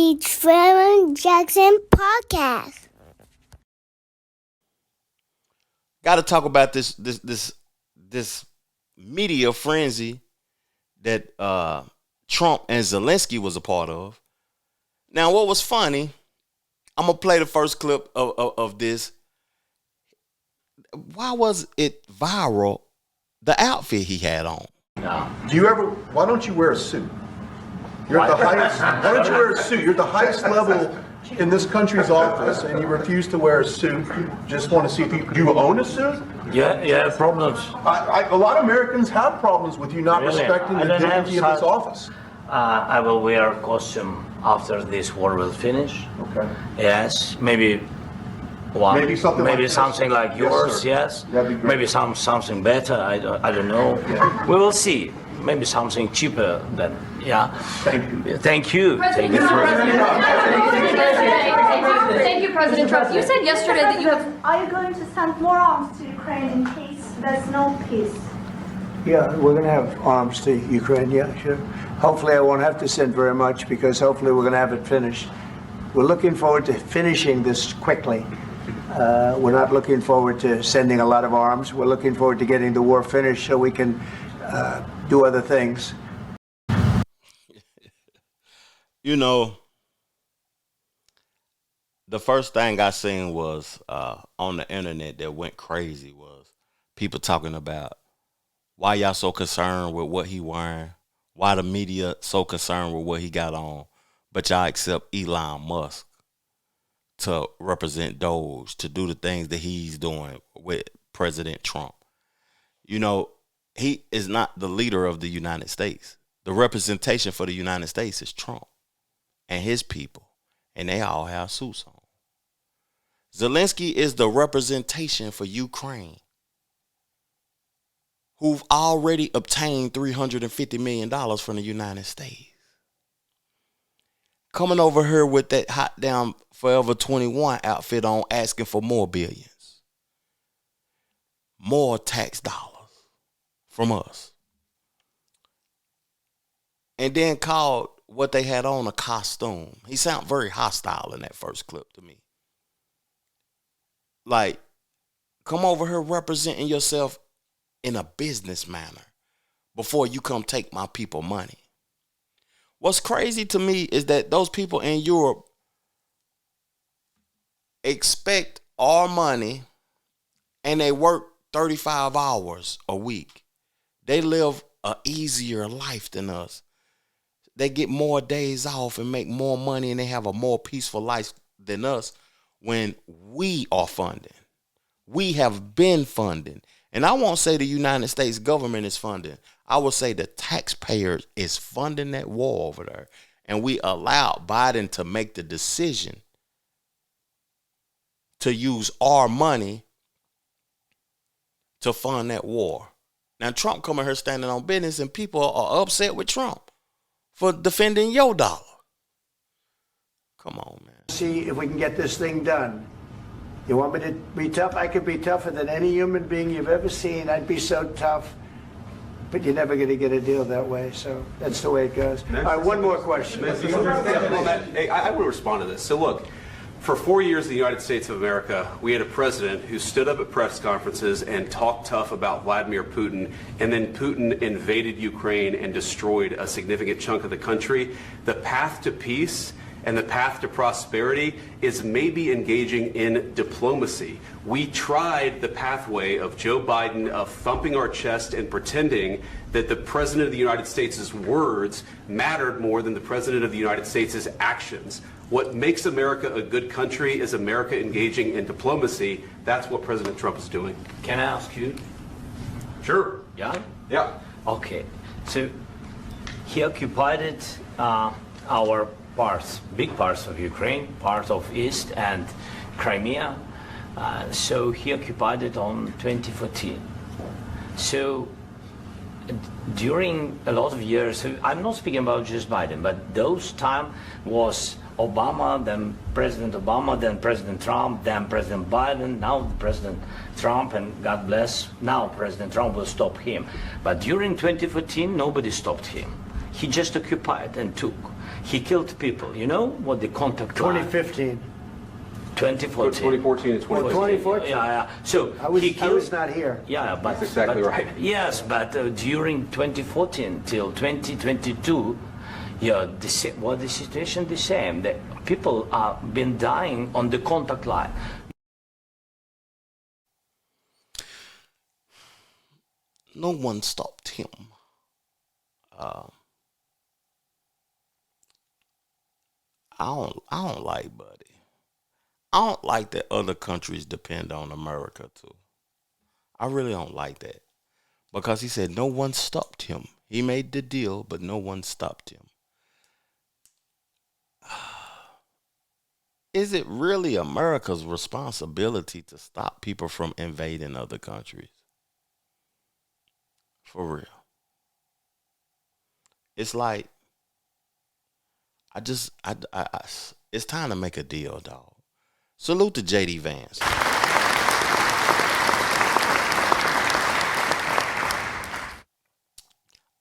the Trevor Jackson Podcast. Got to talk about this media frenzy that Trump and Zelenskyy was a part of. Now, what was funny, I'm going to play the first clip of this. Why was it viral, the outfit he had on? Why don't you wear a suit? You're at the highest, why don't you wear a suit? You're at the highest level in this country's office and you refuse to wear a suit. Just want to see if do you own a suit? Yeah, problems. A lot of Americans have problems with you not respecting the dignity of this office. I will wear a costume after this war will finish. Okay. Yes, maybe one. Maybe something like yours. Yes. That'd be great. Maybe something better. I don't know. Yeah. We will see. Maybe something cheaper than Thank you. Thank you. Thank you, President Trump. You said yesterday that you have. Are you going to send more arms to Ukraine in case there's no peace? Yeah, we're going to have arms to Ukraine, yeah, sure. Hopefully I won't have to send very much because hopefully we're going to have it finished. We're looking forward to finishing this quickly. We're not looking forward to sending a lot of arms. We're looking forward to getting the war finished so we can do other things. You know, the first thing I seen was on the internet that went crazy was people talking about why y'all so concerned with what he wearing, why the media so concerned with what he got on, but y'all accept Elon Musk to represent Doge, to do the things that he's doing with President Trump. You know, he is not the leader of the United States. The representation for the United States is Trump and his people, and they all have suits on. Zelenskyy is the representation for Ukraine, who've already obtained $350 million from the United States. Coming over here with that hot damn Forever 21 outfit on, asking for more billions. More tax dollars from us. And then called what they had on a costume. He sounded very hostile in that first clip to me. Like, come over here representing yourself in a business manner before you come take my people money. What's crazy to me is that those people in Europe expect our money and they work 35 hours a week. They live an easier life than us. They get more days off and make more money and they have a more peaceful life than us when we are funding. We have been funding. And I won't say the United States government is funding. I will say the taxpayers is funding that war over there. And we allowed Biden to make the decision to use our money to fund that war. Now, Trump coming here standing on business and people are upset with Trump for defending your dollar. Come on, man. See if we can get this thing done. You want me to be tough? I could be tougher than any human being you've ever seen. I'd be so tough. But you're never going to get a deal that way. So that's the way it goes. All right, one more question. Hey, I want to respond to this. So look, for 4 years in the United States of America, we had a president who stood up at press conferences and talked tough about Vladimir Putin, and then Putin invaded Ukraine and destroyed a significant chunk of the country. The path to peace and the path to prosperity is maybe engaging in diplomacy. We tried the pathway of Joe Biden of thumping our chest and pretending that the President of the United States' words mattered more than the President of the United States' actions. What makes America a good country is America engaging in diplomacy. That's what President Trump is doing. Can I ask you? Sure. Yeah? Yeah. Okay. So he occupied our parts, big parts of Ukraine, part of East and Crimea. So he occupied it on 2014. So during a lot of years, so I'm not speaking about just Biden, but those time was Obama, then President Obama, then President Trump, then President Biden, now President Trump, and God bless, now President Trump will stop him. But during 2014, nobody stopped him. He just occupied and took. He killed people. You know what the contact line? 2015. 2014. 2014 and 2014. 2014. Yeah. So I was he killed, not here. Yeah, but That's exactly right. Yes, but during 2014 till 2022, yeah, the situation the same. The people are been dying on the contact line. No one stopped him. I don't like Buddy. I don't like that other countries depend on America too. I really don't like that. Because he said no one stopped him. He made the deal, but no one stopped him. Is it really America's responsibility to stop people from invading other countries? For real. It's like, it's time to make a deal, dog. Salute to JD Vance.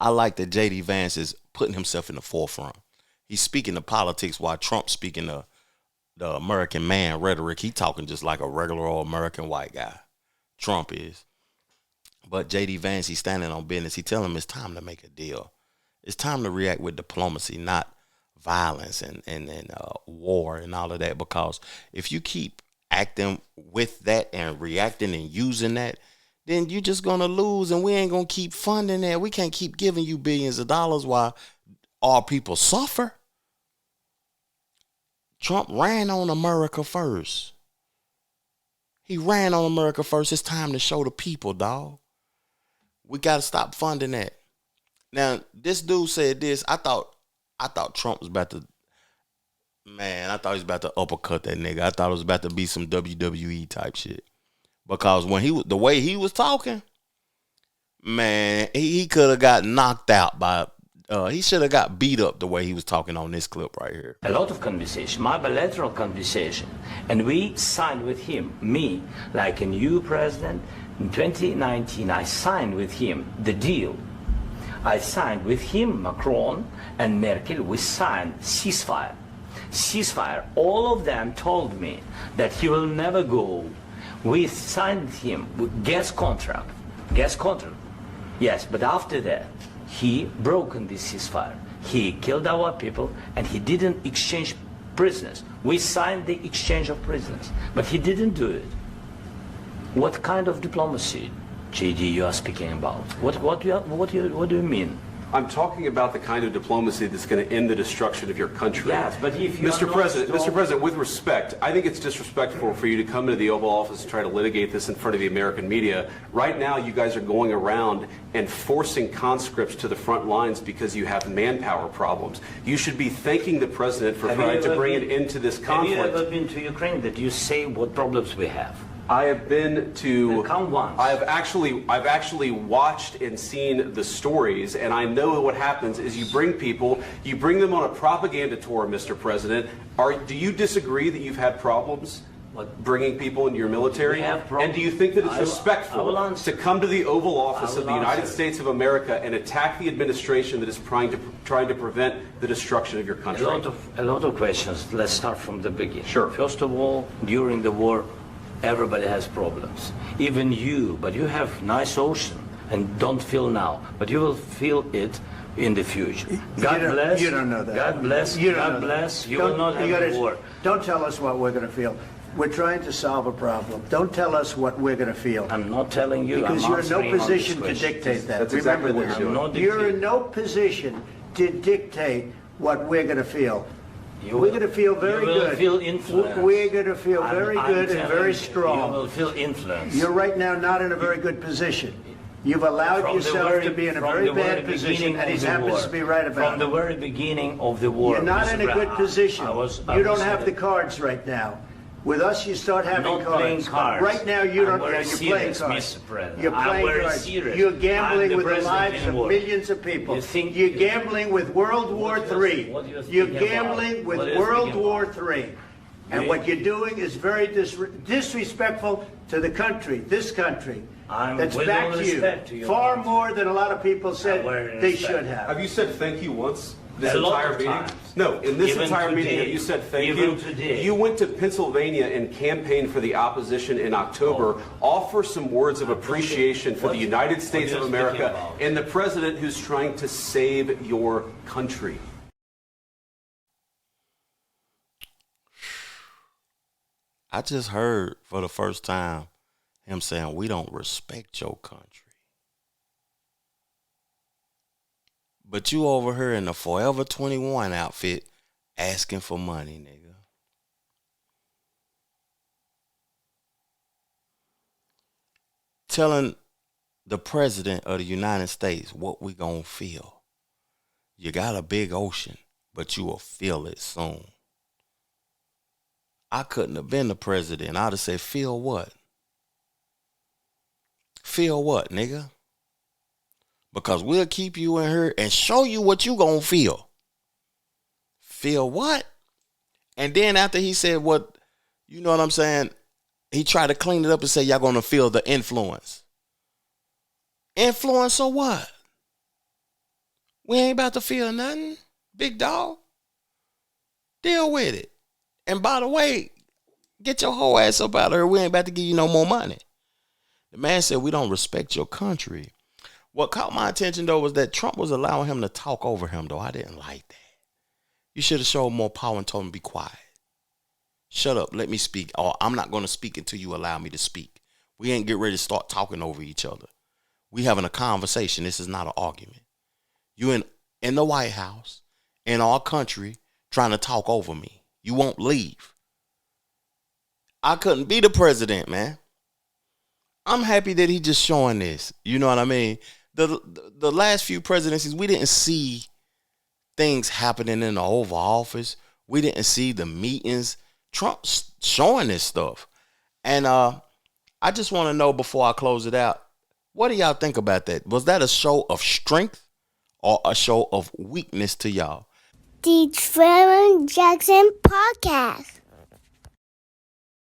I like that JD Vance is putting himself in the forefront. He's speaking to politics while Trump's speaking to the American man rhetoric. He talking just like a regular old American white guy. Trump is. But JD Vance, he's standing on business. He telling him it's time to make a deal. It's time to react with diplomacy, not violence and war and all of that. Because if you keep acting with that and reacting and using that, then you're just going to lose, and we ain't going to keep funding that. We can't keep giving you billions of dollars while our people suffer. Trump ran on America first. He ran on America first. It's time to show the people, dog. We got to stop funding that. Now, this dude said this. I thought Trump was about to, I thought he was about to uppercut that nigga. I thought it was about to be some WWE type shit. Because when the way he was talking, man, he could have got knocked out by, he should have got beat up the way he was talking on this clip right here. A lot of conversation, my bilateral conversation, and we signed with him, me, like a new president. In 2019, I signed with him the deal. I signed with him, Macron and Merkel, we signed ceasefire. Ceasefire. All of them told me that he will never go. We signed him with gas contract. Gas contract. Yes, but after that, he broken this ceasefire. He killed our people and he didn't exchange prisoners. We signed the exchange of prisoners, but he didn't do it. What kind of diplomacy, JD, you are speaking about? What do you mean? I'm talking about the kind of diplomacy that's going to end the destruction of your country. Yes, but if you Mr. President, with respect, I think it's disrespectful for you to come into the Oval Office and try to litigate this in front of the American media. Right now, you guys are going around and forcing conscripts to the front lines because you have manpower problems. You should be thanking the President for trying to bring an end to this conflict. Have you ever been to Ukraine that you say what problems we have? I have been to. Come once. I've actually watched and seen the stories, and I know what happens is you bring them on a propaganda tour, Mr. President. Do you disagree that you've had problems bringing people into your military? And do you think that it's respectful to come to the Oval Office of the United States of America and attack the administration that is trying to prevent the destruction of your country? A lot of questions. Let's start from the beginning. Sure. First of all, during the war, everybody has problems. Even you, but you have nice ocean and don't feel now, but you will feel it in the future. God bless. You don't know that. God bless. God bless. You will not have a war. Don't tell us what we're going to feel. We're trying to solve a problem. Don't tell us what we're going to feel. I'm not telling you. Because you're in no position to dictate that. That's exactly what you're doing. You're in no position to dictate what we're going to feel. We're going to feel very good. You will feel influence. We're going to feel very good and very strong. You will feel influence. You're right now not in a very good position. You've allowed yourself to be in a very bad position, and he happens to be right about it. From the very beginning of the war. You're not in a good position. You don't have the cards right now. With us, you start having cards. Right now, you don't. You're playing cards. You're playing cards. You're gambling with the lives of millions of people. You're gambling with World War III. You're gambling with World War III. And what you're doing is very disrespectful to the country, this country, that's backed you far more than a lot of people said they should have. Have you said thank you once? this A lot entire of meeting? times. No, in this Even entire meeting, today. you said thank Even you. today. You went to Pennsylvania and campaigned for the opposition in October. Offer some words of appreciation for the United States of what are you speaking America about? and the president who's trying to save your country. I just heard for the first time him saying we don't respect your country. But you over here in the Forever 21 outfit asking for money, nigga. Telling the president of the United States what we gonna feel. You got a big ocean, but you will feel it soon. I couldn't have been the president. I'd have said, feel what? Feel what, nigga? Because we'll keep you in here and show you what you gonna feel. Feel what? And then after he said what, you know what I'm saying? He tried to clean it up and say, y'all gonna feel the influence. Influence or what? We ain't about to feel nothing, big dog. Deal with it. And by the way, get your whole ass up out of here. We ain't about to give you no more money. The man said, we don't respect your country. What caught my attention, though, was that Trump was allowing him to talk over him, though. I didn't like that. You should have showed more power and told him to be quiet. Shut up. Let me speak. Or I'm not going to speak until you allow me to speak. We ain't get ready to start talking over each other. We having a conversation. This is not an argument. You in the White House, in our country, trying to talk over me. You won't leave. I couldn't be the president, man. I'm happy that he just showing this. You know what I mean? The last few presidencies, we didn't see things happening in the Oval Office. We didn't see the meetings. Trump's showing this stuff. And I just want to know before I close it out, what do y'all think about that? Was that a show of strength or a show of weakness to y'all? The Trevor Jackson Podcast.